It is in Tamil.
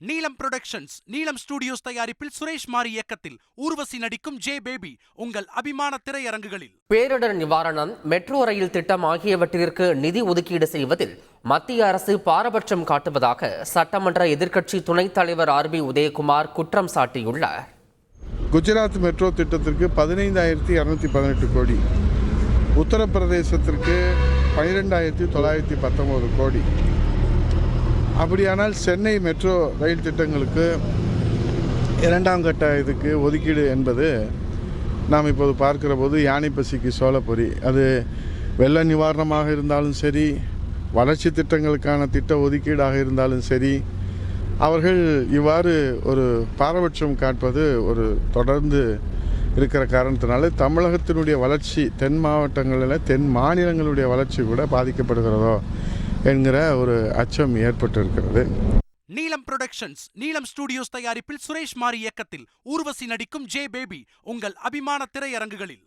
நீலம் புரொடக்ஷன்ஸ், நீலம் ஸ்டுடியோஸ் தயாரிப்பில் சுரேஷ் மாரி இயக்கத்தில் ஊர்வசி நடிக்கும் ஜே பேபி உங்கள் அபிமான திரையரங்குகளில். பேரிடர் நிவாரணம், மெட்ரோ ரயில் திட்டம் ஆகியவற்றிற்கு நிதி ஒதுக்கீடு செய்வதில் மத்திய அரசு பாரபட்சம் காட்டுவதாக சட்டமன்ற எதிர்க்கட்சி துணைத் தலைவர் RB உதயகுமார் குற்றம் சாட்டியுள்ளார். குஜராத் மெட்ரோ திட்டத்திற்கு 15,218 கோடி, உத்தரப்பிரதேசத்திற்கு 12,919 கோடி. அப்படியானால் சென்னை மெட்ரோ ரயில் திட்டங்களுக்கு இரண்டாம் கட்ட இதுக்கு ஒதுக்கீடு என்பது நாம் இப்போது பார்க்கிற போது யானை பசிக்கு சோளப்பொரி. அது வெள்ள நிவாரணமாக இருந்தாலும் சரி, வளர்ச்சி திட்டங்களுக்கான திட்ட ஒதுக்கீடாக இருந்தாலும் சரி, அவர்கள் இவ்வாறு ஒரு பாரபட்சம் காட்பது ஒரு தொடர்ந்து இருக்கிற காரணத்தினால தமிழகத்தினுடைய வளர்ச்சி, தென் மாவட்டங்களில் தென் மாநிலங்களுடைய வளர்ச்சி கூட பாதிக்கப்படுகிறதோ என்கிற ஒரு அச்சம் ஏற்பட்டிருக்கிறது. நீலம் புரொடக்ஷன்ஸ், நீலம் ஸ்டுடியோஸ் தயாரிப்பில் சுரேஷ் மாரி இயக்கத்தில் ஊர்வசி நடிக்கும் ஜே பேபி உங்கள் அபிமான திரையரங்குகளில்.